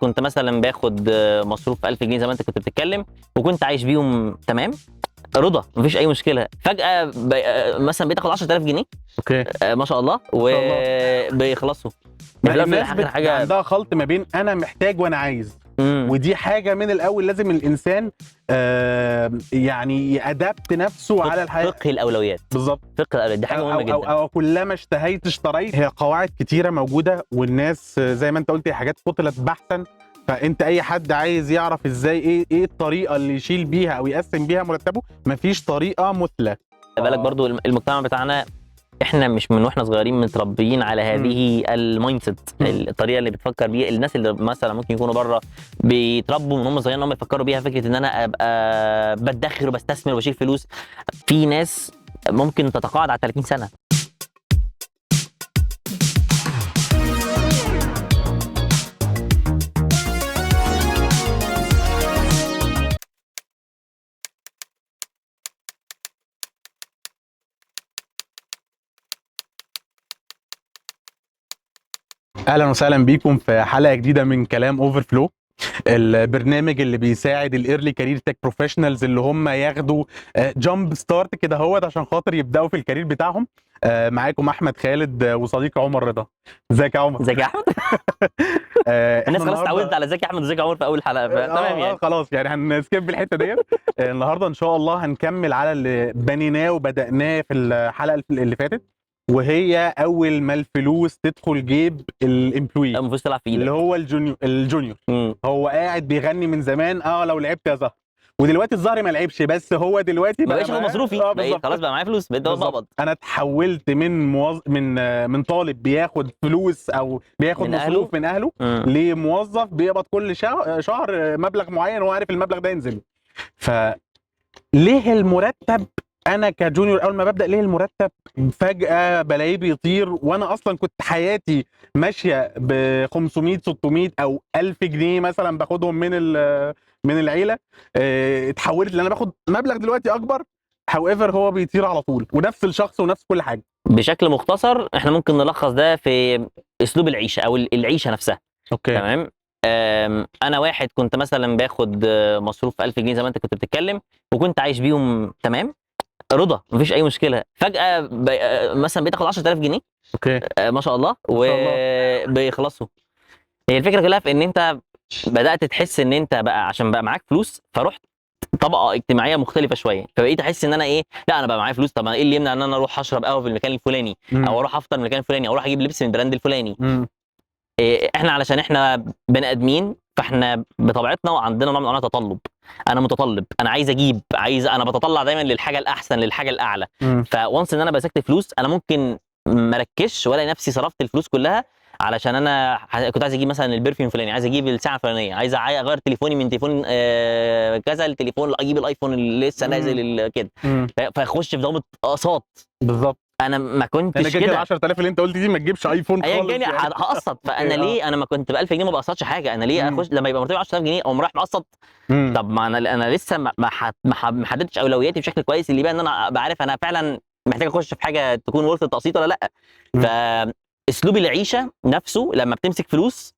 كنت مثلا باخد مصروف 1000 جنيه زي ما انت كنت بتتكلم، وكنت عايش بيهم تمام رضا، مفيش اي مشكله. فجاه مثلا بقيت اخد 10000 جنيه اوكي ما شاء الله، ما شاء الله. وبيخلصوا. ما في الناس اخر حاجه. عندها خلط ما بين انا محتاج وانا عايز، ودي حاجه من الاول لازم الانسان يعني يأدبت نفسه على الحياه. فقه الاولويات. بالظبط، فقه الاولويات دي حاجه مهمه جدا. أو كلما اشتريت. هي قواعد كتيره موجوده، والناس زي ما انت قلت هي حاجات فصلت بحثا. فانت اي حد عايز يعرف ازاي ايه الطريقه اللي يشيل بيها او يقسم بيها مرتبه، مفيش طريقه مثلى. بالك برضو المجتمع بتاعنا احنا مش من واحنا صغيرين متربيين على هذه المايند سيت، الطريقه اللي بتفكر بيها الناس اللي مثلا ممكن يكونوا بره بيتربوا من هم صغيرين ان هم يفكروا بيها فكره ان انا ابقى بدخر وبستثمر وبشيل فلوس. في ناس ممكن تتقاعد على 30 سنه. اهلا وسهلا بيكم في حلقه جديده من كلام اوفر فلو، البرنامج اللي بيساعد الايرلي كارير تك بروفيشنالز اللي هم ياخدوا جامب ستارت كده هوت عشان خاطر يبداوا في الكارير بتاعهم. معاكم احمد خالد وصديقي عمر رضا. ازيك يا عمر؟ ازيك يا احمد؟ الناس خلاص اتعودت على ازيك يا احمد ازيك يا عمر في اول حلقه، فتمام يعني. خلاص يعني هنسكيب الحته ديت. النهارده ان شاء الله هنكمل على اللي بنيناه وبدأناه في الحلقه اللي فاتت، وهي اول ما الفلوس تدخل جيب الامبلوي المفروض تلعب في ايدك اللي هو الجونيور. هو قاعد بيغني من زمان لو لعبت يا زهر، ودلوقتي الزهر ما لعبش، بس هو دلوقتي ما بقاش ياخد مصروفي، بالظبط. خلاص بقى معايا فلوس، بقيت بقبض. انا اتحولت من طالب بياخد فلوس او بياخد من مصروف من اهله لموظف بيقبض كل شهر مبلغ معين، وهو عارف المبلغ ده ينزل. فليه المرتب انا كجونيور اول ما ببدا ليه المرتب فجاه بلاقيه بيطير، وانا اصلا كنت حياتي ماشيه ب 500 600 او 1000 جنيه مثلا باخدهم من العيله. اتحولت ان انا باخد مبلغ دلوقتي اكبر، however هو بيطير على طول، ونفس الشخص ونفس كل حاجه. بشكل مختصر احنا ممكن نلخص ده في اسلوب العيشه او العيشه نفسها. اوكي تمام. انا واحد كنت مثلا باخد مصروف 1000 جنيه زي ما انت كنت بتتكلم، وكنت عايش بيهم تمام رضا، مفيش اي مشكله. فجاه مثلا بقيت اخد 10000 جنيه اوكي ما شاء الله، وبيخلصوا. هي الفكره كلها في ان انت بدات تحس ان انت بقى عشان بقى معاك فلوس، فرحت طبقه اجتماعيه مختلفه شويه، فبقيت احس ان انا ايه، لا انا بقى معايا فلوس، طب انا ايه اللي يمنع ان انا اروح اشرب قهوه في المكان الفلاني، او اروح افطر من المكان الفلاني، او اروح اجيب لبس من البراند الفلاني. احنا علشان احنا بني ادمين، فاحنا بطبيعتنا وعندنا نوع من انواع التطلب. انا متطلب، انا عايز اجيب، انا بتطلع دايما للحاجه الاحسن، للحاجه الاعلى. فوانس ان انا مسكت فلوس، انا ممكن ما اركزش ولا نفسي صرفت الفلوس كلها علشان انا كنت عايز اجيب مثلا البرفيوم الفلاني، عايز اجيب الساعه الفلانيه، عايز اغير تليفوني من تليفون كذا لتليفون، اجيب الايفون اللي لسه نازل كده، فاخش في دوامه اقساط. بالظبط. انا ما كنتش كده كده. 10000 اللي انت قلت دي ما تجيبش ايفون ايا خالص كان يعني. هقسط. فانا ليه انا ما كنت ب 1000 جنيه ما بقسطش حاجه؟ انا ليه اخش لما يبقى مرتبي 10000 جنيه او رايح مقسط؟ طب ما انا لسه ما حددتش اولوياتي بشكل كويس، اللي بقى ان انا ابقى عارف انا فعلا محتاج اخش في حاجه تكون ورث التقسيط ولا لا. فاسلوب العيشه نفسه لما بتمسك فلوس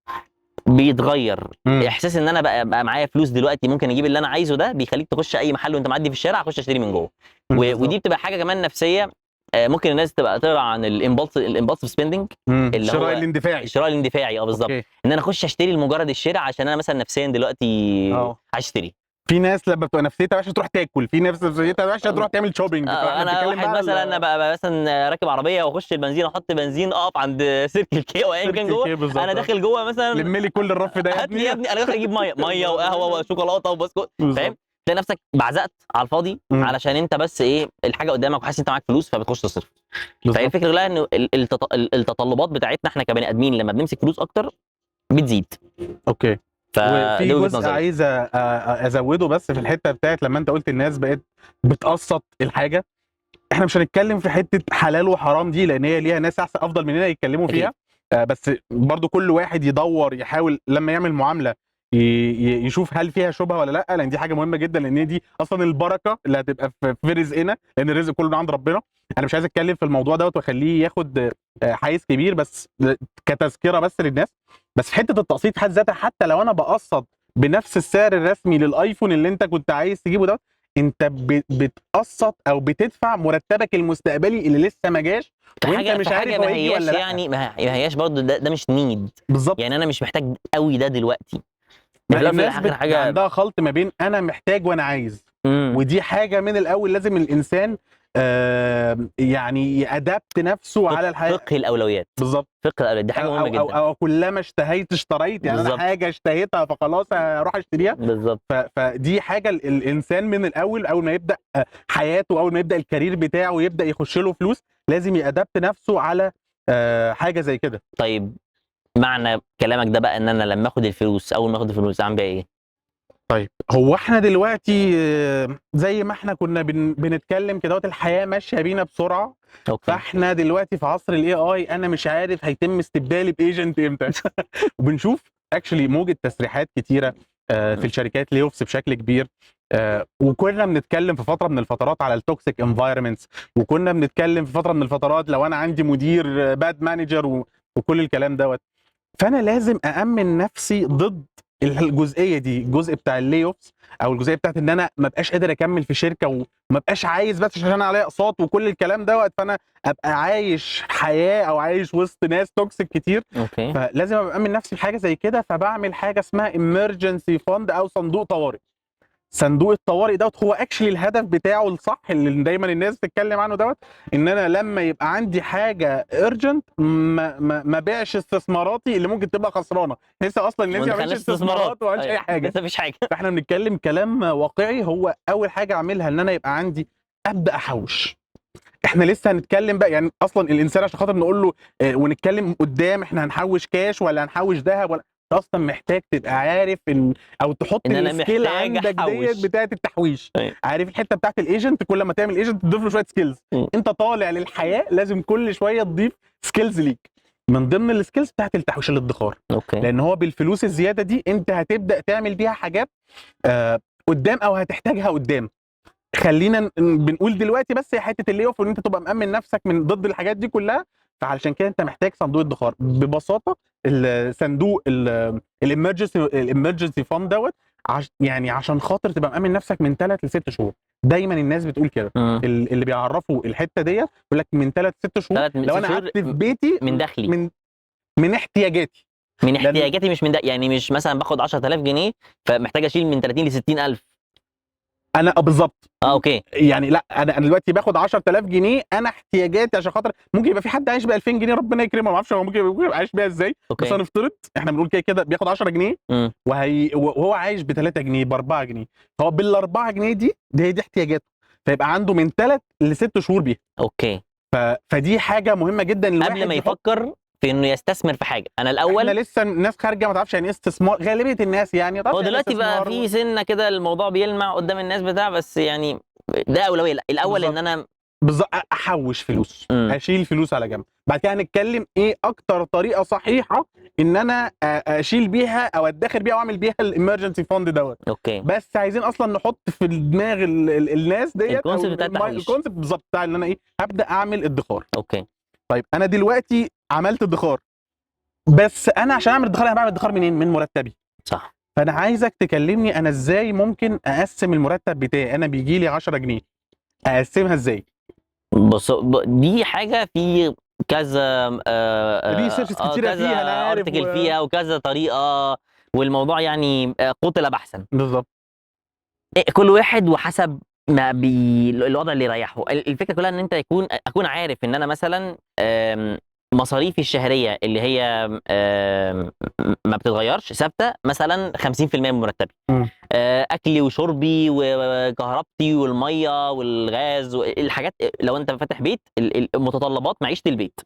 بيتغير. احساس ان انا بقى معايا فلوس دلوقتي ممكن اجيب اللي انا عايزه، ده بيخليك تخش اي محل وانت معدي في الشارع اخش اشتري من جوه. ودي بتبقى حاجه كمان نفسيه. ممكن الناس تبقى تقرا عن الامبulsive سبيندنج، اللي هو الشراء الاندفاعي. بالظبط. ان انا اخش اشتري لمجرد الشراء عشان انا مثلا نفسيا دلوقتي عايز اشتري. في ناس لما بتبقى نفسيتها وحشه تروح تاكل، في ناس نفسيتها وحشه تروح تعمل شوبينج. انا واحد مثلا انا بقى مثلا راكب عربيه واخش البنزين، احط بنزين، اقف عند سيركل كي او ايا كان جوه، انا داخل جوه مثلا لم لي كل الرف ده هات لي يا ابني، انا داخل اجيب ميه وقهوه وشوكولاته وبسكوت، فاهم؟ تلاقي نفسك بعزقت على الفاضي علشان انت بس ايه الحاجه قدامك وحاسس انت معاك فلوس فبتخش تصرف. فهي الفكره كلها ان التطلبات بتاعتنا احنا كبني ادمين لما بنمسك فلوس اكتر بتزيد. اوكي. وفي جزء نظري عايز ازوده بس في الحته بتاعت لما انت قلت الناس بقت بتقسط الحاجه. احنا مش هنتكلم في حته حلال وحرام دي، لان هي ليها ناس احسن افضل مننا يتكلموا فيها. بس برضو كل واحد يدور يحاول لما يعمل معامله يشوف هل فيها شبهه ولا لا، لان دي حاجه مهمه جدا، لان دي اصلا البركه اللي هتبقى في رزقنا، لان الرزق كله من عند ربنا. انا مش عايز اتكلم في الموضوع دوت واخليه ياخد حيز كبير، بس كتذكره بس للناس. بس في حته التقسيط في حد ذاتها، حتى لو انا بقسط بنفس السعر الرسمي للايفون اللي انت كنت عايز تجيبه ده، انت بتقسط او بتدفع مرتبك المستقبلي اللي لسه ما جاش، وانت مش في حاجه عارف ما هو هيجي هياش ولا لا. يعني ما هياش برضه، ده مش نيد. بالظبط. يعني انا مش محتاج قوي ده دلوقتي. ما يعني في الناس الاخر حاجه. عندها خلط ما بين انا محتاج وانا عايز، امم ودي حاجه من الاول لازم الانسان يعني يأدبت نفسه على الحياه. فقه الاولويات. بالظبط. فقه الاولويات دي حاجه او مهمه او او, جدا. أو كلما اشتهيت اشتريت، يعني انا بالظبط. حاجه اشتهيتها فخلاص اروح اشتريها. بالظبط. فدي حاجه الانسان من الاول، اول ما يبدا حياته، اول ما يبدا الكارير بتاعه ويبدا يخش له فلوس، لازم يأدبت نفسه على حاجه زي كده. طيب معنى كلامك ده بقى ان انا لما اخد الفلوس، اول ما اخد الفلوس اعمل بيها ايه؟ طيب هو احنا دلوقتي زي ما احنا كنا بنتكلم كده، الحياه ماشيه بينا بسرعه. اوكي. فاحنا دلوقتي في عصر الاي اي، انا مش عارف هيتم استبدالي بايجنت امتى. وبنشوف اكشلي موجه تسريحات كتيره في الشركات، لي اوفس بشكل كبير. وكنا بنتكلم في فتره من الفترات على التوكسيك انفايرمنتس، وكنا بنتكلم في فتره من الفترات لو انا عندي مدير باد مانجر وكل الكلام دوت. فانا لازم أأمن نفسي ضد الجزئيه دي، الجزء بتاع اللي اوفس، او الجزئيه بتاعت ان انا ما بقاش قادر اكمل في شركه، وما بقاش عايز بس عشان انا عليا اقساط وكل الكلام دوت، فانا ابقى عايش حياه او عايش وسط ناس توكسيك كتير. اوكي. فلازم ابقى امن نفسي في حاجه زي كده، فبعمل حاجه اسمها emergency فاند او صندوق طوارئ. صندوق الطوارئ دوت هو اكشلي الهدف بتاعه الصح اللي دايما الناس بتتكلم عنه دوت، ان انا لما يبقى عندي حاجه ارجنت ما بيعش استثماراتي اللي ممكن تبقى خسرانه. لسه اصلا الناس ما عملش استثمارات وما عملش اي حاجه. لسه مفيش حاجه. فاحنا بنتكلم كلام واقعي. هو اول حاجه اعملها ان انا يبقى عندي، ابدا احوش. احنا لسه هنتكلم بقى، يعني اصلا الانسان عشان خاطر نقول له ونتكلم قدام احنا هنحوش كاش ولا هنحوش ذهب ولا، اصلا محتاج تبقى عارف او تحط ان انا السكيل محتاج عندك ديت احوش. بتاعت التحويش. أيوة. عارف الحته بتاعت الايجنت، كل ما تعمل ايجنت تضيف له شويه سكيلز. م. انت طالع للحياه لازم كل شويه تضيف سكيلز ليك، من ضمن السكيلز بتاعت التحويش الادخار. اوكي. لان هو بالفلوس الزياده دي انت هتبدا تعمل بيها حاجات قدام، او هتحتاجها قدام. خلينا بنقول دلوقتي بس هي حته اللي يقف ان انت تبقى مأمن نفسك من ضد الحاجات دي كلها. فعلشان كده انت محتاج صندوق ادخار ببساطه. الصندوق الامرجنسي فاند دوت، يعني عشان خاطر تبقى مأمن نفسك من 3 ل 6 شهور. دايما الناس بتقول كده، اللي بيعرفوا الحته ديت يقول لك من 3 ل 6 شهور. لو انا قعدت في بيتي من دخلي، من احتياجاتي، من احتياجاتي، مش من يعني مش مثلا باخد 10000 جنيه فمحتاج اشيل من 30 ل 60000. انا بالظبط. اوكي. يعني لا، انا دلوقتي باخد 10000 جنيه، انا احتياجاتي عشان خاطر ممكن يبقى في حد عايش ب 2000 جنيه ربنا يكرمه، ما اعرفش هو ممكن يبقى عايش بيها ازاي. أوكي. بس هنفترض احنا بنقول كده كده بياخد 10 جنيه وهو عايش ب 3 جنيه ب 4 جنيه. فهو بال 4 جنيه دي هي احتياجاته، فيبقى عنده من 3 ل 6 شهور بيها. اوكي. فدي حاجه مهمه جدا الواحد قبل ما يفكر في انه يستثمر في حاجه. انا الاول، احنا لسه الناس خارجه ما تعرفش يعني ايه استثمار، غالبيه الناس يعني هو دلوقتي بقى في سنه كده الموضوع بيلمع قدام الناس بتاع، بس يعني ده اولويه. لا الاول بالزبط. ان انا بالظبط احوش فلوس، اشيل فلوس على جنب. بعد كده هنتكلم ايه اكتر طريقه صحيحه ان انا اشيل بيها او ادخر بيها واعمل بيها الامرجنسي فاند دوت. اوكي. بس عايزين اصلا نحط في دماغ الناس ديت الكونسيبت بتاع التحويش، الكونسيبت بالظبط بتاع ان انا ايه هبدا اعمل ادخار. اوكي. طيب انا دلوقتي عملت ادخار، بس انا عشان اعمل ادخار انا بعمل ادخار منين؟ من مرتبي. صح. فانا عايزك تكلمني انا ازاي ممكن اقسم المرتب بتاعي. انا بيجي لي 10 جنيه اقسمها ازاي؟ بص، دي حاجه في كذا ريسيرش كتيره فيها انا عارف فيها وكذا طريقه، والموضوع يعني قتل بحثا. بالظبط. كل واحد وحسب ما الوضع اللي يريحه. الفكره كلها ان انت اكون عارف ان انا مثلا مصاريفي الشهريه اللي هي ما بتتغيرش ثابته، مثلا 50% من مرتبي. اكلي وشربي وكهربتي والميه والغاز والحاجات، لو انت فاتح بيت، المتطلبات معيشه البيت،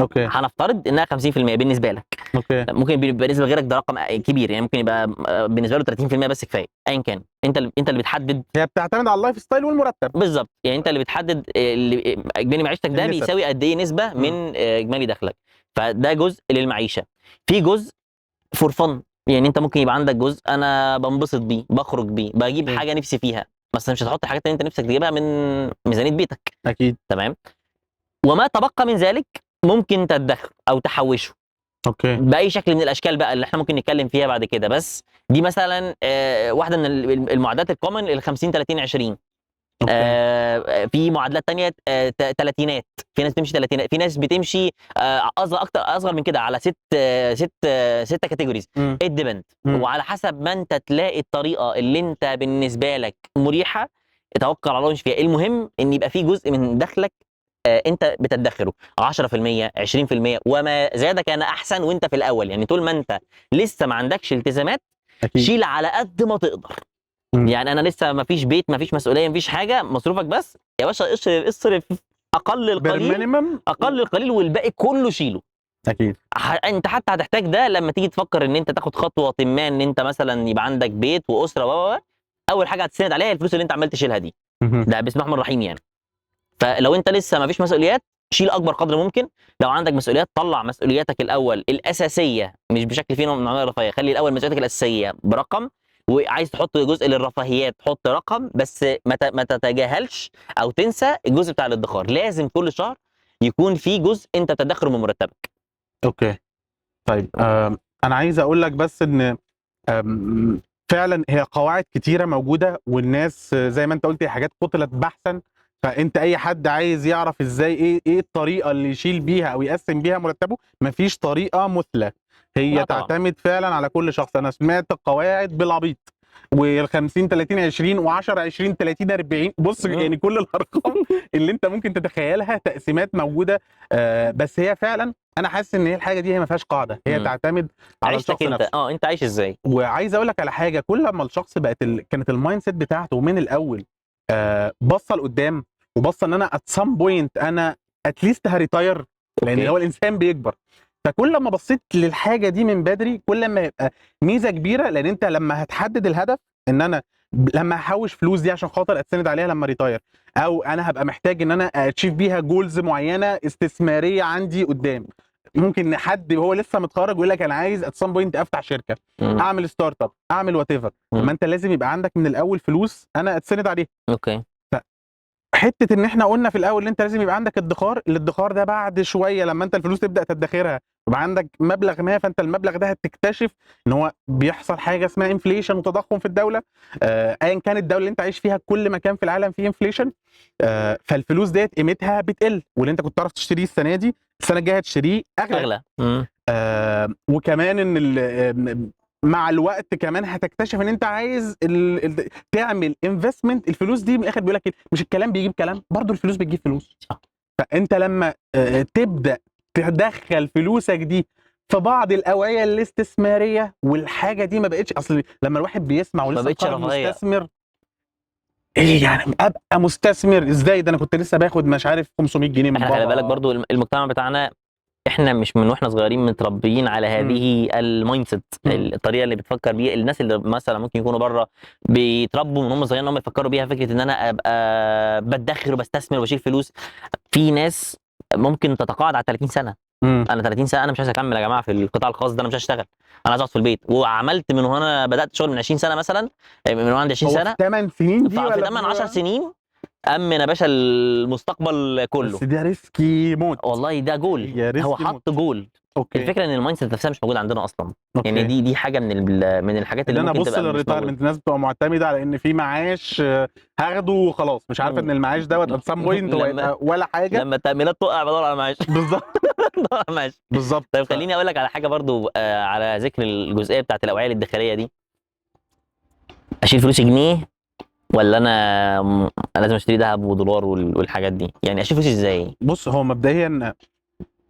اوكي، هنفترض انها 50% بالنسبه لك. اوكي. ممكن بالنسبه لغيرك ده رقم كبير، يعني ممكن يبقى بالنسبه له 30% بس كفايه. ايا كان، انت اللي بتحدد. هي بتعتمد على اللايف ستايل والمرتب. بالظبط، يعني انت اللي بتحدد اجمالي معيشتك ده النسب. بيساوي قد ايه نسبه من اجمالي دخلك. فده جزء للمعيشه. في جزء فور فن، يعني انت ممكن يبقى عندك جزء انا بنبسط بيه، بخرج بيه، بجيب حاجه نفسي فيها، بس مش هتحط الحاجات اللي انت نفسك تجيبها من ميزانيه بيتك. اكيد. تمام. وما تبقى من ذلك ممكن تدخر او تحوشه. اوكي. باي شكل من الاشكال بقى اللي احنا ممكن نتكلم فيها بعد كده. بس دي مثلا واحده من المعادلات الكومن، ال 50 30 20. اوكي. في معادلات تانية تلاتينات، في ناس بتمشي تلاتينات، في ناس بتمشي اصغر، اكتر اصغر من كده، على ستة كاتيجوريز. مم. الديبند، مم. وعلى حسب ما انت تلاقي الطريقه اللي انت بالنسبه لك مريحه توكل على الله وامشي فيها. المهم ان يبقى في جزء من دخلك انت بتدخره 10%، 20%، وما زاد كان احسن. وانت في الاول يعني طول ما انت لسه ما عندكش التزامات، اكيد. شيل على قد ما تقدر. مم. يعني انا لسه ما فيش بيت، ما فيش مسؤوليه، ما فيش حاجه، مصروفك بس يا باشا اصرف اصرف اقل بير القليل، مينيمم. اقل القليل، والباقي كله شيله. اكيد. انت حتى هتحتاج ده لما تيجي تفكر ان انت تاخد خطوه ما، ان انت مثلا يبقى عندك بيت واسره اول حاجه هتسند عليها الفلوس اللي انت عمال تشيلها دي. مهم. ده بسم الله الرحمن الرحيم يعني. فلو انت لسه ما فيش مسؤوليات، شيل اكبر قدر ممكن. لو عندك مسؤوليات، طلع مسؤولياتك الاول الاساسيه، مش بشكل فيه نوع من انواع الرفاهيه. خلي الاول مسؤولياتك الاساسيه برقم، وعايز تحط جزء للرفاهيات حط رقم، بس ما تتجاهلش او تنسى الجزء بتاع الادخار. لازم كل شهر يكون في جزء انت بتدخره من مرتبك. اوكي. طيب انا عايز اقول لك بس ان فعلا هي قواعد كتيره موجوده، والناس زي ما انت قلت هي حاجات قتلت بحثا. فانت اي حد عايز يعرف ازاي ايه الطريقه اللي يشيل بيها او يقسم بيها مرتبه، مفيش طريقه مثلى، هي لا طبعا. تعتمد فعلا على كل شخص. انا سمعت قواعد بالعبيط، وال 50 30 20 و10 20 30 40، بص يعني كل الارقام اللي انت ممكن تتخيلها تقسيمات موجوده. بس هي فعلا انا حاسس ان هي الحاجه دي هي ما فيهاش قاعده، هي تعتمد على عيشتك الشخص انت، نفسه. انت عايش ازاي. وعايز اقول لك على حاجه، كل ما الشخص بقت كانت المايند سيت بتاعته من الاول بصه لقدام، وبصه ان انا ات سام بوينت انا اتليست هريتاير، لان أوكي. هو الانسان بيكبر. فكل ما بصيت للحاجه دي من بدري، كل ما يبقى ميزه كبيره، لان انت لما هتحدد الهدف ان انا لما هحوش فلوس دي عشان خاطر اتسند عليها لما ريتاير، او انا هبقى محتاج ان انا اتشيف بيها جولز معينه استثماريه عندي قدام. ممكن حد وهو لسه متخرج يقول لك انا عايز ات سام بوينت افتح شركه، اعمل ستارت اب، اعمل وات ايفر. ما انت لازم يبقى عندك من الاول فلوس انا اتسند عليها. اوكي. حته ان احنا قلنا في الاول ان انت لازم يبقى عندك ادخار، الادخار ده بعد شويه لما انت الفلوس تبدا تدخرها يبقى عندك مبلغ ما، فانت المبلغ ده هتكتشف ان هو بيحصل حاجه اسمها انفليشن وتضخم في الدوله. ايا كانت الدوله اللي انت عايش فيها، كل مكان في العالم فيه انفليشن. فالفلوس ديت قيمتها بتقل، واللي انت كنت تعرف تشتريه السنه دي السنه الجايه هتشتريه اغلى. وكمان ان مع الوقت كمان هتكتشف ان انت عايز تعمل انفستمنت. الفلوس دي من الاخر بيقول لك مش الكلام بيجيب كلام، برضو الفلوس بتجيب فلوس. فانت لما تبدا تدخل فلوسك دي في بعض الاوعيه الاستثماريه، والحاجه دي ما بقتش، اصل لما الواحد بيسمع ولسه قرر مستثمر، ايه يعني ابقى مستثمر ازاي؟ ده انا كنت لسه باخد مش عارف 500 جنيه من احنا بابا. خلي بالك برضو المجتمع بتاعنا، احنا مش من واحنا صغيرين متربيين على هذه المايند سيت، الطريقه اللي بتفكر بيها. الناس اللي مثلا ممكن يكونوا بره بيتربوا من هم صغيرين ان هم يفكروا بيها فكره ان انا ابقى بدخر وبستثمر وبشيل فلوس. في ناس ممكن تتقاعد على 30 سنه. انا 30 سنه انا مش عايز اكمل يا جماعه في القطاع الخاص ده، انا مش هشتغل، انا عايز اقعد في البيت. وعملت من وانا بدات شغل من 20 سنه مثلا، من وانا عندي 20 سنه، في 8 سنين دي في ولا 8 10 سنين امن يا باشا المستقبل كله. بس ده ريسكي موت والله ده جول، هو حط جول. اوكي. الفكره ان المايند سيت نفسها مش موجوده عندنا اصلا. أوكي. يعني دي حاجه من الحاجات اللي انا ممكن بص تبقى مش للريتايرمنت، موجوده. الناس بتبقى معتمده على ان في معاش هاخده وخلاص، مش عارفه ان المعاش دوت ات سام بوينت هو يبقى ولا حاجه. لما التامينات تقع بدور على معاش. بالظبط. بدور على معاش. بالظبط. طيب خليني اقول لك على حاجه برضو، على ذكر الجزئيه بتاعت الاوعيه الادخاريه دي. اشيل فلوسي جنيه، ولا انا لازم اشتري ذهب ودولار والحاجات دي؟ يعني اشيل فلوسي ازاي؟ بص، هو مبدئيا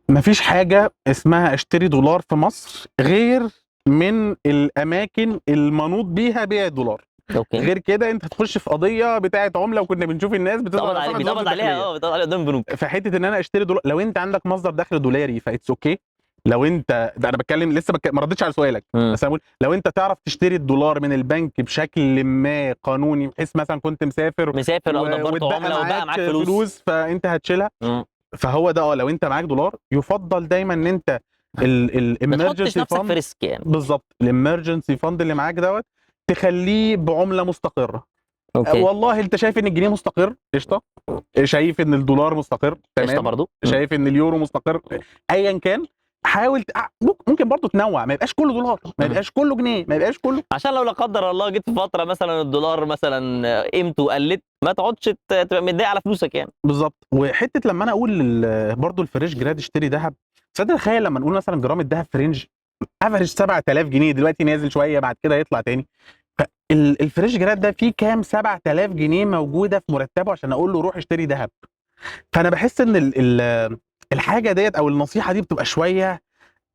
مفيش حاجه اسمها اشتري دولار في مصر غير من الاماكن المنوط بيها بيع الدولار. اوكي. غير كده انت هتخش في قضيه بتاعه عمله، وكنا بنشوف الناس بيتقبض عليها بيتقبض عليها قدام البنوك. فحته ان انا اشتري دولار، لو انت عندك مصدر دخل دولاري فايتس اوكي. لو انت ده انا بتكلم لسه ما ردتش على سؤالك، بس انا بقول لو انت تعرف تشتري الدولار من البنك بشكل ما قانوني، بحيث مثلا كنت مسافر او دبرت عمله وبقى معاك فلوس فانت هتشيلها. فهو ده لو انت معاك دولار يفضل دايما ان انت الامرجنسي فاند، في ريسك يعني. بالظبط، الامرجنسي فاند اللي معاك دوت تخليه بعمله مستقره. أوكي. والله انت شايف ان الجنيه مستقر، قشطه. شايف ان الدولار مستقر، تمام. قشطه برضه. شايف ان اليورو مستقر، ايا كان. حاول ممكن برضو تنوع، ما يبقاش كله دولار، ما يبقاش كله جنيه، ما يبقاش كله. عشان لو لا قدر الله جيت في فتره مثلا الدولار مثلا قيمته قلت، ما تقعدش تبقى متضايق على فلوسك يعني. بالظبط. وحته لما انا اقول برضو الفريش جراد اشتري ذهب، تصدق تخيل لما نقول مثلا جرام الذهب في رينج افريج 7000 جنيه، دلوقتي نازل شويه بعد كده يطلع تاني. فالفريش جراد ده فيه كام 7000 جنيه موجوده في مرتبه عشان اقول له روح اشتري ذهب. فانا بحس ان الحاجه ديت او النصيحه دي بتبقى شويه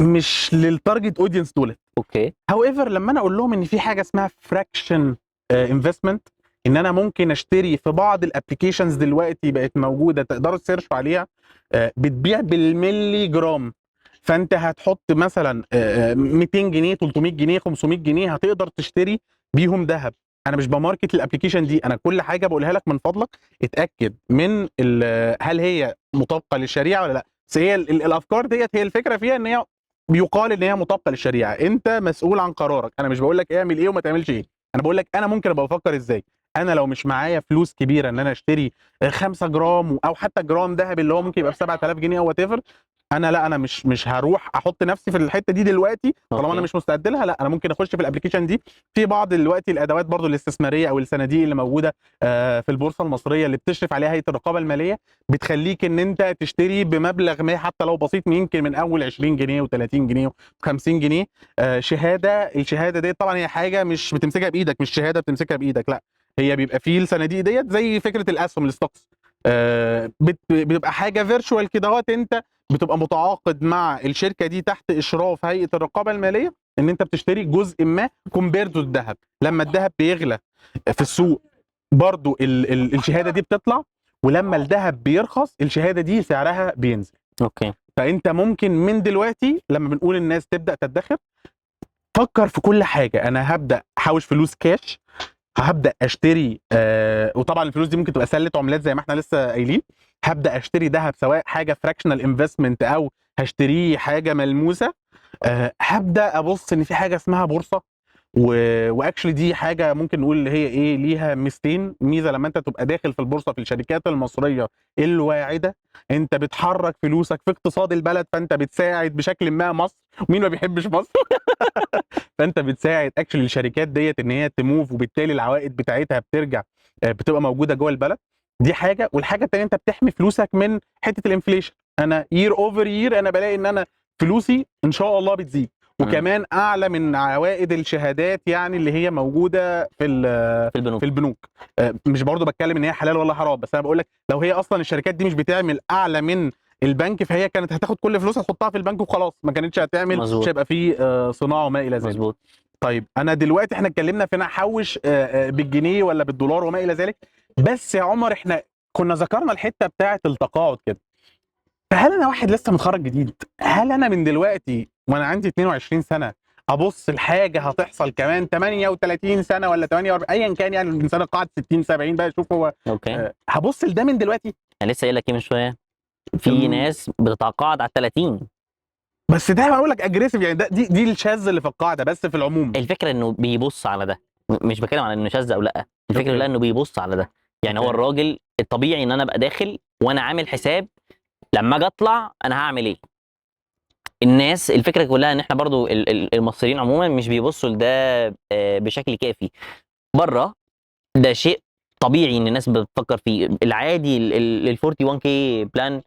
مش للتارجت اودينس دول. اوكي. هاو ايفر لما انا اقول لهم ان في حاجه اسمها فراكشن انفستمنت، ان انا ممكن اشتري في بعض الابلكيشنز دلوقتي بقت موجوده تقدروا تسيرشوا عليها، بتبيع بالملي جرام. فانت هتحط مثلا 200 جنيه 300 جنيه 500 جنيه هتقدر تشتري بيهم ذهب. انا مش بماركت الابلكيشن دي، انا كل حاجه بقولها لك من فضلك اتاكد من هل هي مطابقه للشريعه ولا لا. بس هي الافكار ديت هي الفكره فيها ان هي بيقال ان هي مطابقه للشريعه، انت مسؤول عن قرارك. انا مش بقول لك اعمل ايه وما تعملش ايه، انا بقول لك انا ممكن ابقى بفكر ازاي. انا لو مش معايا فلوس كبيره ان انا اشتري 5 جرام او حتى جرام ذهب اللي هو ممكن يبقى ب 7000 جنيه او وات ايفر، انا لا، انا مش هروح احط نفسي في الحته دي دلوقتي طالما انا مش مستعد لها. لا، انا ممكن اخش في الابلكيشن دي. في بعض دلوقتي الادوات برضو الاستثماريه او الصناديق اللي موجوده في البورصه المصريه اللي بتشرف عليها هيئه الرقابه الماليه، بتخليك ان انت تشتري بمبلغ ما حتى لو بسيط، يمكن من اول 20 جنيه و30 جنيه و50 جنيه شهاده. الشهاده دي طبعا هي حاجه مش بتمسكها بايدك، مش شهاده بتمسكها بايدك، لا، هي بيبقى فيه الصناديق ديت زي فكره الاسهم الستوكس، بتبقى حاجه فيرتشوال كده اهوت. انت بتبقى متعاقد مع الشركه دي تحت اشراف هيئه الرقابه الماليه ان انت بتشتري جزء ما كومبيرد الذهب. لما الذهب بيغلى في السوق برضو الشهاده دي بتطلع، ولما الذهب بيرخص الشهاده دي سعرها بينزل. اوكي. فانت ممكن من دلوقتي لما بنقول الناس تبدا تدخر، فكر في كل حاجه. انا هبدا احوش فلوس كاش، هبدا اشتري وطبعا الفلوس دي ممكن تبقى سله عملات زي ما احنا لسه قايلين. هبدا اشتري ذهب سواء حاجه فراكشنال انفستمنت او هشتريه حاجه ملموسه. هبدا ابص ان في حاجه اسمها بورصه، واكشلي دي حاجه ممكن نقول اللي هي ايه، ليها ميزتين. ميزه لما انت تبقى داخل في البورصه في الشركات المصريه الواعده، انت بتحرك فلوسك في اقتصاد البلد، فانت بتساعد بشكل ما مصر. ومين ما بيحبش مصر؟ فانت بتساعد اكشلي الشركات ديت ان هي تموف، وبالتالي العوائد بتاعتها بترجع بتبقى موجوده جوه البلد. دي حاجه. والحاجه الثانيه انت بتحمي فلوسك من حته الانفليشن. انا يير اوفر يير انا بلاقي ان انا فلوسي ان شاء الله بتزيد، وكمان اعلى من عوائد الشهادات يعني اللي هي موجوده البنوك. في البنوك. مش برضو بتكلم ان هي حلال ولا حرام، بس انا بقول لك لو هي اصلا الشركات دي مش بتعمل اعلى من البنك، فهي كانت هتاخد كل فلوسها تحطها في البنك وخلاص، ما كانتش هتعمل، مظبوط. مش هيبقى فيه صناعه وما الى ذلك. مظبوط. طيب انا دلوقتي احنا اتكلمنا في انا احوش بالجنيه ولا بالدولار وما الى ذلك، بس يا عمر احنا كنا ذكرنا الحته بتاعه التقاعد كده. فهل انا واحد لسه متخرج جديد، هل انا من دلوقتي وانا عندي 22 سنه ابص الحاجه هتحصل كمان 38 سنه ولا 48 ايا كان، يعني الانسان قاعد 60 70 بقى يشوف هو اوكي. هبص لده من دلوقتي؟ انا لسه قايل لك ايه من شويه، في ناس بتتقاعد على 30. بس ده بقول لك اجريسيف يعني، ده دي الشاذ اللي في القاعده، بس في العموم الفكره انه بيبص على ده، مش بتكلم على انه شاذ او لا، الفكره لا انه بيبص على ده. يعني هو الراجل الطبيعي ان انا ابقى داخل وانا عامل حساب لما اجي اطلع انا هعمل ايه. الناس الفكره كلها ان احنا برضو المصريين عموما مش بيبصوا لده بشكل كافي. بره ده شيء طبيعي ان الناس بتفكر فيه. العادي ال 41 كي بلان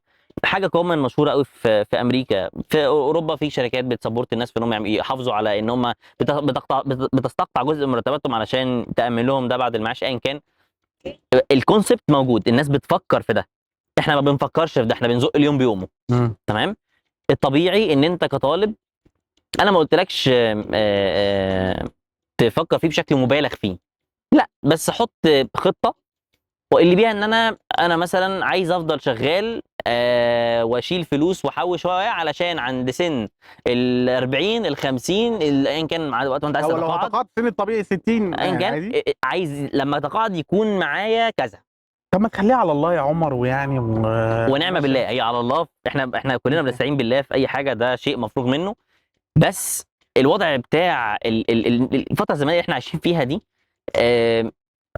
حاجه كومن مشهوره قوي في امريكا. في اوروبا في شركات بتسبورت الناس في انهم يحافظوا على ان هم بتستقطع جزء من مرتباتهم علشان تامن لهم ده بعد المعاش ايا كان. الكونسبت موجود، الناس بتفكر في ده، احنا ما بنفكرش في ده، احنا بنزق اليوم بيومه. تمام. الطبيعي ان انت كطالب، انا ما قلتلكش تفكر فيه بشكل مبالغ فيه، لا، بس حط خطه واللي بيها ان انا مثلا عايز افضل شغال واشيل فلوس واحوش علشان عند سن ال 40 ال 50 ايا كان مع وقت ما انت عايز لو تتقاعد. تقاعد سن الطبيعي 60 ايا كان عادي. عايز لما اتقاعد يكون معايا كذا. طب ما تخليها على الله يا عمر، ويعني ونعم بالله، هي على الله. احنا كلنا بنستعين بالله في اي حاجه، ده شيء مفروغ منه. بس الوضع بتاع الفتره الزمنيه اللي احنا عايشين فيها دي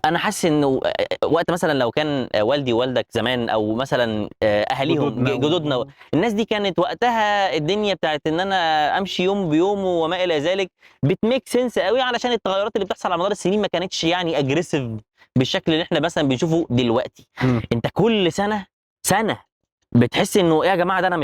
انا حاسس انه وقت مثلا لو كان والدي ووالدك زمان، او مثلا اهاليهم جدودنا، الناس دي كانت وقتها الدنيا بتاعت ان انا امشي يوم بيوم وما الى ذلك بتميك سنس قوي، علشان التغيرات اللي بتحصل على مدار السنين ما كانتش يعني اجريسيف بالشكل اللي احنا مثلا بنشوفه دلوقتي. انت كل سنه بتحس انه ايه يا جماعه، ده انا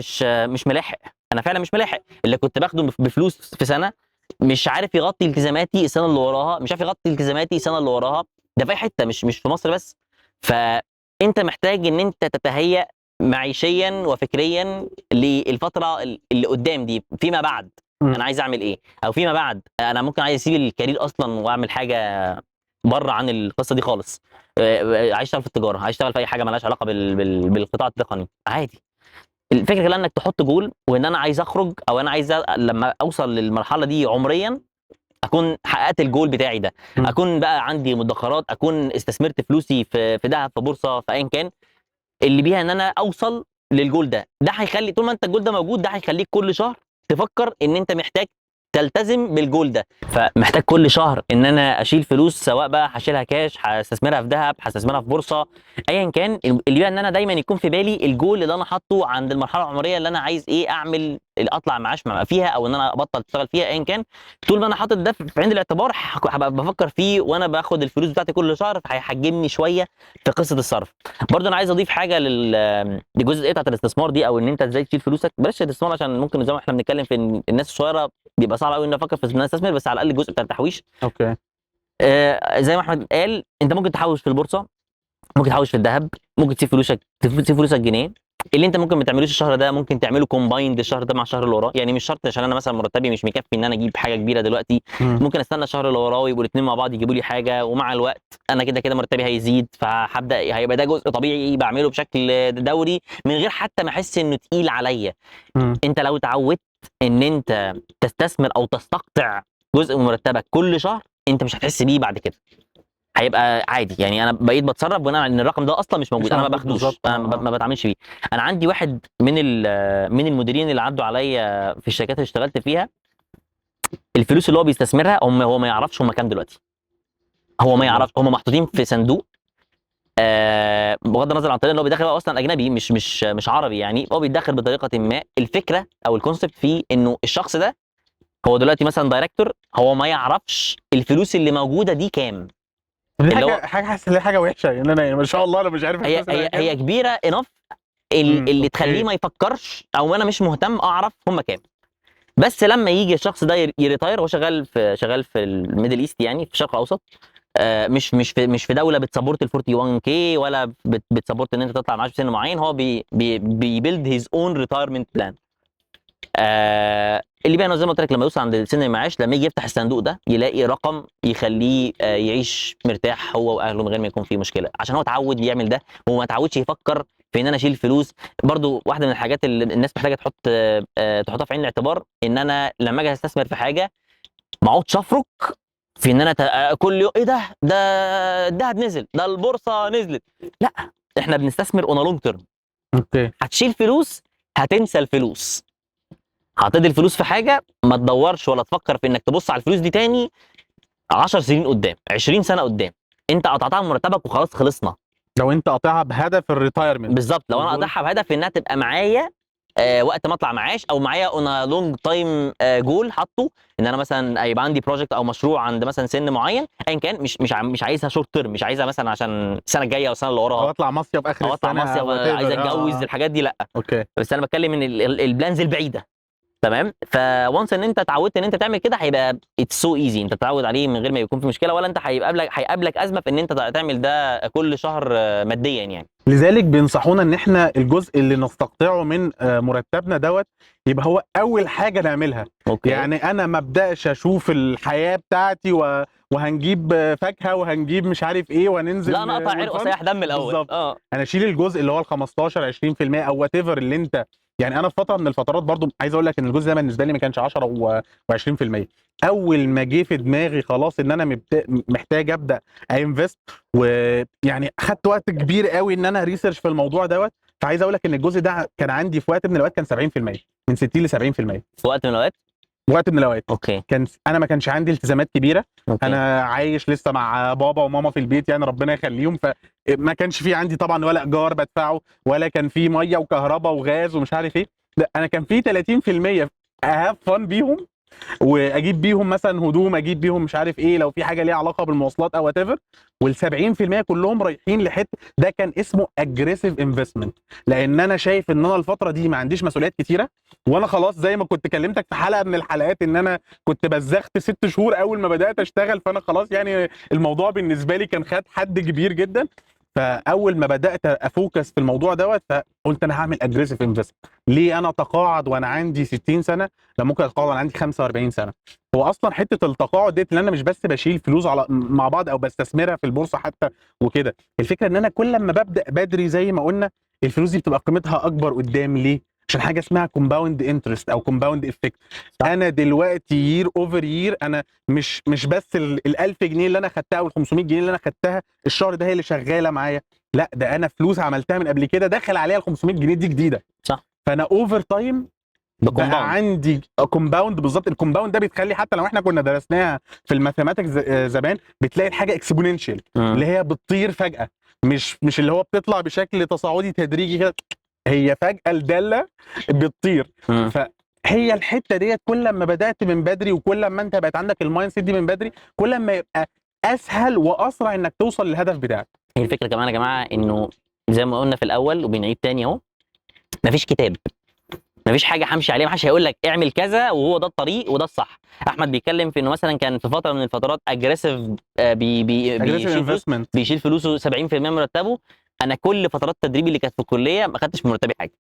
مش ملاحق، انا فعلا مش ملاحق. اللي كنت باخده بفلوس في سنه مش عارف يغطي التزاماتي السنه اللي وراها، مش عارف يغطي التزاماتي السنه اللي وراها. ده في أي حته، مش في مصر بس. فانت محتاج ان انت تتهيأ معيشيا وفكريا للفتره اللي قدام دي، فيما بعد انا عايز اعمل ايه، او فيما بعد انا ممكن عايز اسيب الكارير اصلا واعمل حاجه بره عن القصه دي خالص. عايز اشتغل في التجاره، عايز اشتغل في اي حاجه مالهاش علاقه بالقطاع التقني عادي. الفكره كلها انك تحط جول، وان انا عايز اخرج، او انا عايز لما اوصل للمرحله دي عمريا اكون حققت الجول بتاعي ده، اكون بقى عندي مدخرات، اكون استثمرت فلوسي في ذهب، في بورصه، في ايا كان اللي بيها ان انا اوصل للجول ده. ده هيخلي طول ما انت الجول ده موجود، ده هيخليك كل شهر تفكر ان انت محتاج تلتزم بالجول ده. فمحتاج كل شهر ان انا اشيل فلوس، سواء بقى هشيلها كاش، هستثمرها في ذهب، هستثمرها في بورصه، ايا كان اللي بيها ان انا دايما يكون في بالي الجول اللي انا حاطه عند المرحله العمريه اللي انا عايز ايه اعمل، اللي اطلع معاش فيها، او ان انا ابطل اشتغل فيها، ايا كان. طول ما انا حاطط ده في عند الاعتبار هبقى بفكر فيه وانا باخد الفلوس بتاعتي كل شهر، فهيحجمني شويه في قصه الصرف. برضه انا عايز اضيف حاجه للجزئيه بتاعت الاستثمار دي، او ان انت ازاي تشيل فلوسك. بلاش الاستثمار عشان ممكن زي ما احنا بنتكلم في إن الناس الصغيره بيبقى صعب قوي ان افكر في ان انا استثمر، بس على الاقل الجزء بتاع التحويش. اوكي. زي ما احمد قال، انت ممكن تحوش في البورصه، ممكن تحوش في الذهب، ممكن تسيب فلوسك جنيه. اللي انت ممكن ما تعملوش الشهر ده ممكن تعمله كومبايند الشهر ده مع الشهر اللي وراه. يعني مش شرط عشان انا مثلا مرتبي مش مكفي ان انا اجيب حاجه كبيره دلوقتي، ممكن استنى الشهر اللي وراه ويبقوا الاثنين مع بعض يجيبوا لي حاجه، ومع الوقت انا كده كده مرتبي هيزيد، فهبدا هيبقى ده جزء طبيعي بعمله بشكل دوري من غير حتى ما احس انه تقيل عليا. انت لو اتعودت ان انت تستثمر او تستقطع جزء من مرتبك كل شهر، انت مش هتحس بيه بعد كده، هيبقى عادي. يعني انا بقيت بتصرف بناء على ان الرقم ده اصلا مش موجود، انا ما باخدوش، انا ما بتعاملش بيه. انا عندي واحد من المديرين اللي عدوا عليا في الشركات اللي اشتغلت فيها، الفلوس اللي هو بيستثمرها هو ما يعرفش هم كام دلوقتي، هو ما يعرفش، هم محطوطين في صندوق. بغض النظر عن الطريقه اللي هو بيدخل، هو اصلا اجنبي مش عربي، يعني هو بيدخل بطريقه ما. الفكره او الكونسبت فيه انه الشخص ده هو دلوقتي مثلا دايركتور، هو ما يعرفش الفلوس اللي موجوده دي كام. دي اللي هو حاجه حاسس ان هي حاجه وحشه، يعني انا ما شاء الله انا مش عارف هي كبيره انف اللي تخليه ما يفكرش، او انا مش مهتم اعرف هم كام. بس لما يجي الشخص ده يريتاير، هو شغال في الميدل ايست، يعني في الشرق الاوسط، مش في دوله بتسبورت ال 41 كي، ولا بتسبورت ان انت تطلع معاش في سن معين. هو بيبيلد هيز اون ريتايرمنت بلان. اللي بقى زي ما قلت لك، لما يوصل عند سن المعاش، لما يجي يفتح الصندوق ده يلاقي رقم يخليه يعيش مرتاح هو واهله من غير ما يكون فيه مشكله، عشان هو اتعود يعمل ده، هو ما اتعودش يفكر في ان انا اشيل فلوس. برضو واحده من الحاجات اللي الناس محتاجه تحطها في عين الاعتبار، ان انا لما اجي استثمر في حاجه ما اقعدش افرك في ان انا كل يوم ايه ده الذهب نزل، ده البورصه نزلت. لا، احنا بنستثمر اون لونج تيرم. اوكي. هتشيل فلوس، هتنسى الفلوس، هتدي الفلوس في حاجه ما تدورش ولا تفكر في انك تبص على الفلوس دي تاني 10 سنين قدام، 20 سنه قدام. انت قطعتها من مرتبك وخلاص، خلصنا. لو انت قاطعها بهدف الريتايرمنت بالظبط، لو انا قاطعها بهدف انها تبقى معايا وقت ما اطلع معاش، او معايا اون لونج تايم جول حاطه، ان انا مثلا يبقى عندي بروجكت او مشروع عند مثلا سن معين، ايا كان، مش عايزها شورت تيرم، مش عايزها مثلا عشان السنه الجايه او السنه اللي او وراها، اطلع مصيف اخر او اطلع السنه مصيف، عايز اتجوز، الحاجات دي لا. اوكي. بس انا بتكلم ان البلانز البعيده. تمام. فوانس ان انت اتعودت ان انت تعمل كده، هيبقى اتس سو ايزي، انت تتعود عليه من غير ما يكون في مشكله، ولا انت هيقابلك ازمه في ان انت تعمل ده كل شهر ماديا يعني. لذلك بينصحونا ان احنا الجزء اللي نستقطعه من مرتبنا دوت يبقى هو اول حاجه نعملها. أوكي. يعني انا ما ابداش اشوف الحياه بتاعتي وهنجيب فاكهه وهنجيب مش عارف ايه وهننزل لا، انا اقطع عرق وسيح دم الاول. بالظبط. انا اشيل الجزء اللي هو ال 15 20% او وات ايفر اللي انت. يعني انا في فتره من الفترات برضو عايز اقول لك ان الجزء ده بالنسبه لي ما كانش 10 و20%. اول ما جه في دماغي خلاص ان انا محتاج ابدا انفست، ويعني خدت وقت كبير قوي ان انا ريسيرش في الموضوع دوت. فعايز اقول لك ان الجزء ده كان عندي في وقت من الاوقات كان 70%، من 60 ل 70% في وقت من الاوقات. وقت من الاوقات اوكي انا ما كانش عندي التزامات كبيره، اوكي انا عايش لسه مع بابا وماما في البيت يعني ربنا يخليهم، فما كانش في عندي طبعا ولا ايجار بدفعه ولا كان في ميه وكهرباء وغاز ومش عارف ايه. لا انا كان في 30% اهاف فن بيهم، واجيب بيهم مثلا هدوم، اجيب بيهم مش عارف ايه لو في حاجه ليها علاقه بالمواصلات او وات ايفر. وال 70% كلهم رايحين لحته ده كان اسمه اجريسيف انفستمنت، لان انا شايف ان انا الفتره دي ما عنديش مسؤوليات كتيره، وانا خلاص زي ما كنت كلمتك في حلقه من الحلقات ان انا كنت بزخت 6 شهور اول ما بدات اشتغل، فانا خلاص يعني الموضوع بالنسبه لي كان خد حد كبير جدا. فاول ما بدات افوكس في الموضوع دوت فقلت انا هعمل اجريسيف انفستمنت. ليه انا اتقاعد وانا عندي 60 سنه؟ لا ممكن اتقاعد وانا عندي 45 سنه. هو اصلا حته التقاعد ديت ان انا مش بس بشيل فلوس على مع بعض او بستثمرها في البورصه حتى وكده، الفكره ان انا كل ما ببدا بدري زي ما قلنا الفلوس دي بتبقى قيمتها اكبر قدام. ليه؟ عشان حاجه اسمها كومباوند انترست او كومباوند افكت. انا دلوقتي يير اوفر يير انا مش بس ال 1000 جنيه اللي انا خدتها او ال 500 جنيه اللي انا خدتها الشهر ده هي اللي شغاله معايا، لا ده انا فلوس عملتها من قبل كده دخل عليها ال 500 جنيه دي جديده. صح. فانا اوفر تايم بكومباوند. بقى عندي كومباوند. بالظبط الكومباوند ده بيتخلي حتى لو احنا كنا درسناها في الماثيماتكس زمان بتلاقي الحاجه اكسبوننشال اللي هي بتطير فجاه، مش اللي هو بتطلع بشكل تصاعدي تدريجي كده، هي فجاه الداله بتطير. فهي الحته ديت كل ما بدات من بدري وكل ما انت بقت عندك المايند سيت دي من بدري كل ما يبقى اسهل واسرع انك توصل للهدف بتاعك. هي الفكره كمان يا جماعه انه زي ما قلنا في الاول وبنعيد تاني اهو، مفيش كتاب، مفيش حاجه همشي عليها، محدش هيقول لك اعمل كذا وهو ده الطريق وده الصح. احمد بيتكلم في انه مثلا كان في فتره من الفترات اجريسيف بيشيل فلوسه 70% من مرتبه. انا كل فترات تدريبي اللي كانت في الكليه ما خدتش من مرتبي حاجه.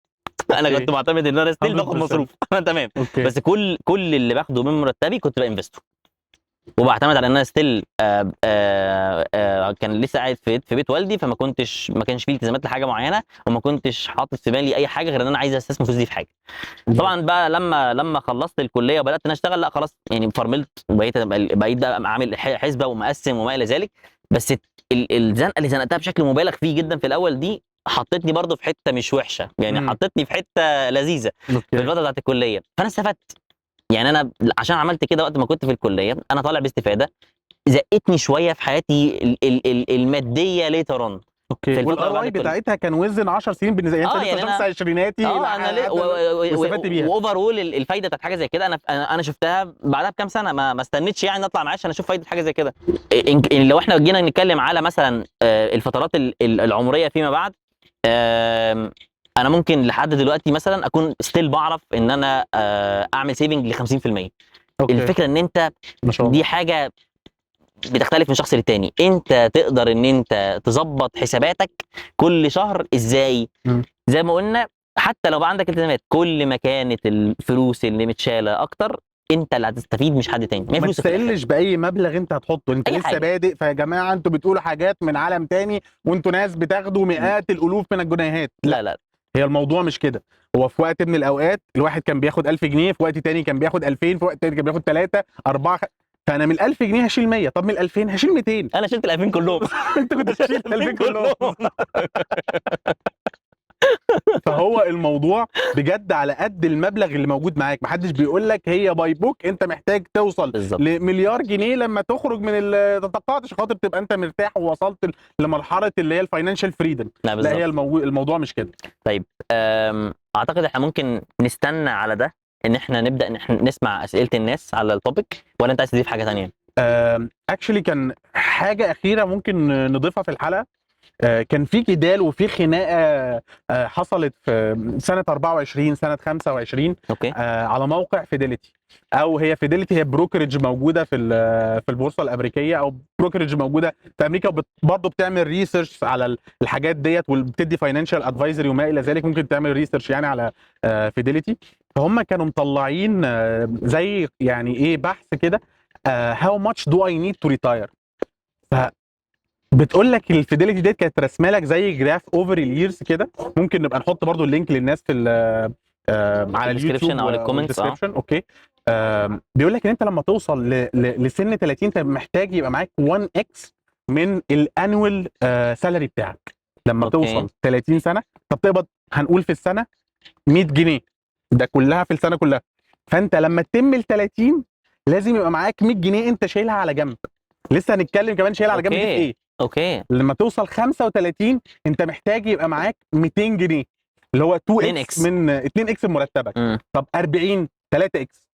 انا كنت معتمد ان انا ستيل باخد مصروف انا تمام. بس كل اللي باخده من مرتبي كنت بانفسته، وبعتمد على ان انا ستيل كان لسه قاعد في بيت والدي، ما كانش فيه التزامات لحاجه معينه، وما كنتش حاطط في بالي اي حاجه غير ان انا عايز استثمر فلوسي في حاجه. طبعا بقى لما خلصت الكليه وبدات ان اشتغل، لا خلاص يعني فرملت وبقيت بقى عامل حسبه ومقسم وما الى ذلك. بس الزنقه اللي زنقتها بشكل مبالغ فيه جدا في الاول دي حطتني برضو في حته مش وحشه، يعني حطتني في حته لذيذه في الفتره بتاعت الكليه، فانا استفدت. يعني انا عشان عملت كده وقت ما كنت في الكليه انا طالع باستفاده، زقتني شويه في حياتي الماديه ليتر اون. اوكي. والار اي بتاعتها كان وزن 10 سنين بالنسبه لي، انت لسه شخص عشريناتي انا واستفدت بيها. واوفر اول الفايده بتاعت حاجه زي كده انا شفتها بعدها بكام سنه، ما استنيتش يعني اطلع معاش عشان اشوف فايده حاجه زي كده. لو احنا جينا نتكلم على مثلا الفترات العمريه فيما بعد، انا ممكن لحد دلوقتي مثلا اكون ستيل بعرف ان انا اعمل سيفنج ل 50%. الفكره ان انت دي حاجه بتختلف من شخص للتاني، انت تقدر ان انت تظبط حساباتك كل شهر ازاي. زي ما قلنا حتى لو بقى عندك التزامات، كل ما كانت الفلوس اللي متشاله اكتر انت اللي هتستفيد مش حد تاني. ما تستقلش باي مبلغ انت هتحطه، انت لسه بادئ. فيا جماعه انتوا بتقولوا حاجات من عالم تاني وانتوا ناس بتاخدوا مئات الالوف من الجنيهات. لا هي الموضوع مش كده. هو في وقت من الاوقات الواحد كان بياخد 1000 جنيه، في وقت تاني كان بياخد 2000، في وقت تاني كان بياخد 3 4 فانا من ال 1000 جنيه هشيل 100، طب من ال 2000 هشيل 200. انا شلت ال 2000 كلهم. انت كنت تشيل ال 2000 كلهم. فهو الموضوع بجد على قد المبلغ اللي موجود معاك، محدش بيقول لك هي باي بوك انت محتاج توصل لمليار جنيه لما تخرج من التقاعد عشان خاطر تبقى انت مرتاح ووصلت لمرحله اللي هي الفاينانشال فريدم. لا هي الموضوع مش كده. طيب اعتقد احنا ممكن نستنى على ده ان احنا نبدا ان احنا نسمع اسئله الناس على التوبيك، ولا انت عايز تضيف حاجه ثانيه؟ اكشلي كان حاجه اخيره ممكن نضيفها في الحلقه. كان في جدال وفي خناقه حصلت في سنه 24 سنه 25 اوكي. على موقع فيديليتي، او هي فيديليتي هي بروكرج موجوده في البورصه الامريكيه، او بروكرج موجوده في امريكا برضه بتعمل ريسيرش على الحاجات ديت وبتدي فاينانشال ادفايزري وما الى ذلك. ممكن تعمل ريسيرش يعني على فيديليتي. فهم كانوا مطلعين زي يعني ايه بحث كده، هاو ماتش دو اي نيد تو ريتاير. بتقول لك الفيديليتي ديت كانت رسمه لك زي جراف اوفر اليرز كده. ممكن نبقى نحط برضو اللينك للناس في على اليوتيوب او الكومنتس. اوكي. بيقول لك ان انت لما توصل لسن 30 انت محتاج يبقى معاك 1 اكس من الانوال سالري بتاعك. لما توصل 30 سنه طب تقبض هنقول في السنه 100 جنيه، ده كلها في السنه كلها. فانت لما تتم ال 30 لازم يبقى معاك 100 جنيه انت شايلها على جنب. لسه هنتكلم كمان شايلها على جنب دي في اوكي ايه. اوكي. لما توصل 35 انت محتاج يبقى معاك 200 جنيه اللي هو 2 اكس 2x. من 2 اكس من مرتبك. مم. طب 40 3 اكس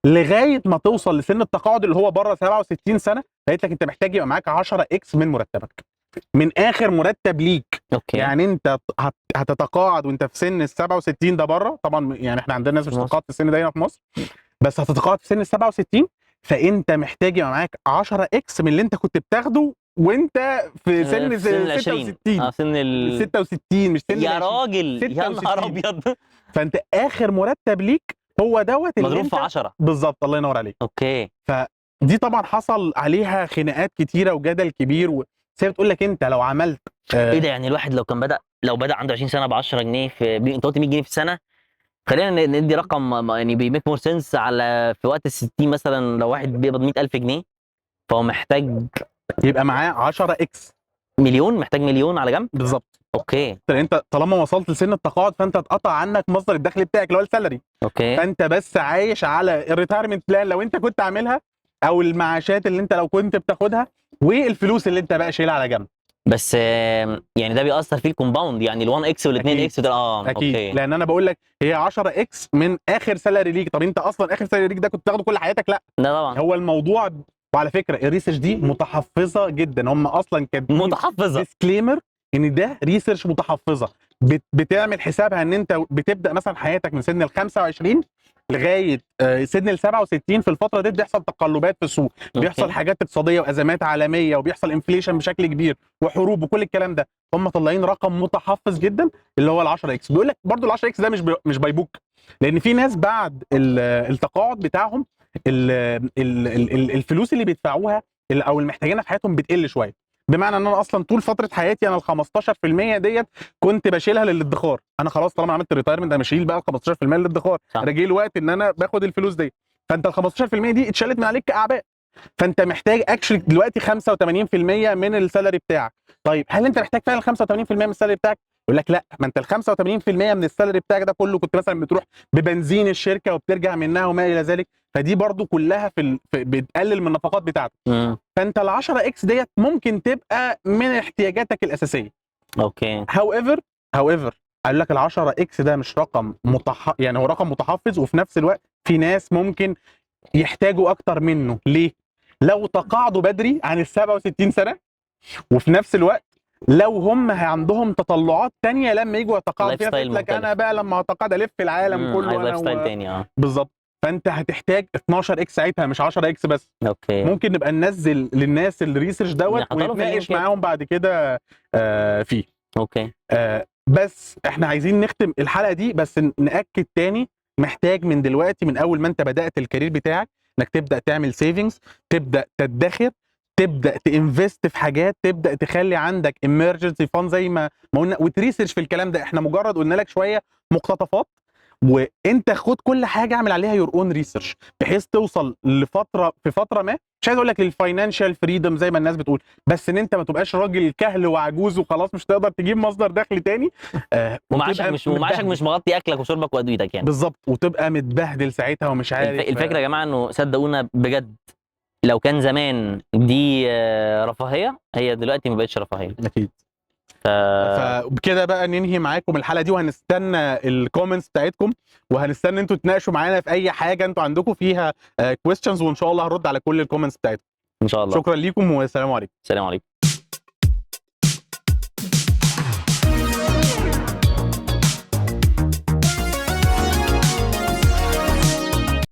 لغايه ما توصل لسن التقاعد اللي هو بره 67 سنه، قالت لك انت محتاج يبقى معاك 10 اكس من مرتبك، من اخر مرتب ليك. اوكي. يعني انت هتتقاعد وانت في سن ال 67 ده بره طبعا، يعني احنا عندنا ناس مش في مصر. بتتقاعد في السن ده هنا في مصر، بس هتتقاعد في سن ال 67، فانت محتاج يبقى معاك 10 اكس من اللي انت كنت بتاخده وانت في سن في سن ال 20. 66. سن ال 66 مش سن يا 20. راجل يا نهار 66. ابيض. فانت اخر مرتب ليك هو دوت اللي مضروب انت في 10. بالظبط. الله ينور عليك. اوكي. دي طبعا حصل عليها خناقات كتيره وجدل كبير بس هي بتقول لك انت لو عملت ايه ده؟ يعني الواحد لو كان لو بدأ عنده 20 سنه ب 10 جنيه انت قلت 100 جنيه في السنه، خلينا ندي رقم يعني بيميك مور سنس. على في وقت ال 60 مثلا لو واحد بيقبض 100,000 جنيه فهو محتاج يبقى معاه 10 اكس مليون، محتاج مليون على جنب. بالظبط. اوكي انت طالما وصلت لسن التقاعد فانت اتقطع عنك مصدر الدخل بتاعك اللي هو السالري، اوكي. فانت بس عايش على الريتايرمنت بلان لو انت كنت عاملها، او المعاشات اللي انت لو كنت بتاخدها، والفلوس اللي انت بقى شايلها على جنب. بس يعني ده بيأثر فيه الكومباوند، يعني ال1 اكس وال2 أكيد. اكس ده اكيد اوكي. لان انا بقول لك هي 10 اكس من اخر سالري ليك. طب انت اصلا اخر سالري ليك ده كنت تاخده كل حياتك؟ لا ده طبعا هو الموضوع. وعلى فكره الريسيرش دي متحفظه جدا، هم اصلا كاتبين متحفظه. ديسكليمر ان ده ريسيرش متحفظه، بتعمل حسابها ان انت بتبدا مثلا حياتك من سن ال 25 لغايه سن ال 67. في الفتره دي بيحصل تقلبات في السوق، بيحصل أوكي. حاجات اقتصاديه وازمات عالميه وبيحصل انفليشن بشكل كبير وحروب وكل الكلام ده. هم طالعين رقم متحفظ جدا اللي هو ال 10 اكس. بيقول لك برضو ال 10 اكس ده مش باي بوك، لان في ناس بعد التقاعد بتاعهم الفلوس اللي بيدفعوها او المحتاجينها في حياتهم بتقل شويه. بمعنى ان انا اصلا طول فتره حياتي انا ال 15% ديت كنت بشيلها للادخار. انا خلاص طالما عملت ريتايرمنت انا بشيل بقى ال 15% للادخار. صح. انا جه الوقت ان انا باخد الفلوس دي، فانت ال 15% دي اتشالت من عليك كاعباء، فانت محتاج اكشلي دلوقتي 85% من السالري بتاعك. طيب هل انت محتاج فعلا 85% من السالري بتاعك؟ يقول لك لا، ما انت ال 85% من السالري بتاعك ده كله كنت مثلا بتروح ببنزين الشركه وبترجع منها وما الى ذلك، فدي برضو كلها بتقلل من النفقات بتاعتك. فانت ال 10 اكس ديت ممكن تبقى من احتياجاتك الاساسيه. اوكي. هاويفر قال لك ال 10 اكس ده مش رقم يعني هو رقم متحفظ، وفي نفس الوقت في ناس ممكن يحتاجوا اكتر منه. ليه؟ لو تقاعدوا بدري عن ال 67 سنه، وفي نفس الوقت لو هم عندهم تطلعات تانية لما يجوا يتقاعدوا فيها، ستايل لك انا بقى لما اتقاعد الف العالم كله عايز انا لايف ستايل تاني. بالظبط. فانت هتحتاج 12 اكس ساعتها مش 10 اكس بس. اوكي. ممكن نبقى ننزل للناس الريسيرش دوت نحط له في ونتناقش اللينك. معاهم بعد كده فيه. اوكي. بس احنا عايزين نختم الحلقه دي بس ناكد تاني، محتاج من دلوقتي من اول ما انت بدات الكارير بتاعك انك تبدا تعمل سيفنجز، تبدا تدخر، تبدا تنفست في حاجات، تبدا تخلي عندك emergency fund زي ما قلنا، وتريسيرش في الكلام ده. احنا مجرد قلنا لك شويه مقتطفات، وانت خد كل حاجه اعمل عليها يور اون ريسيرش بحيث توصل في فتره ما. مش عايز اقول لك للفاينانشال فريدم زي ما الناس بتقول، بس ان انت ما تبقاش راجل كهل وعجوز وخلاص مش تقدر تجيب مصدر دخل تاني. ومعاشك مش مغطي اكلك وشربك وادويتك يعني. بالظبط، وتبقى متبهدل ساعتها ومش عارف. الفكره يا جماعه انه صدقونا بجد، لو كان زمان دي رفاهيه، هي دلوقتي ما بقتش رفاهيه. اكيد. فبكده بقى ننهي معاكم الحلقه دي، وهنستنى الكومنتس بتاعتكم، وهنستنى انتوا تناقشوا معانا في اي حاجه انتوا عندكم فيها كويستشنز، وان شاء الله هرد على كل الكومنتس بتاعتكم ان شاء الله. شكرا ليكم والسلام عليكم. السلام عليكم.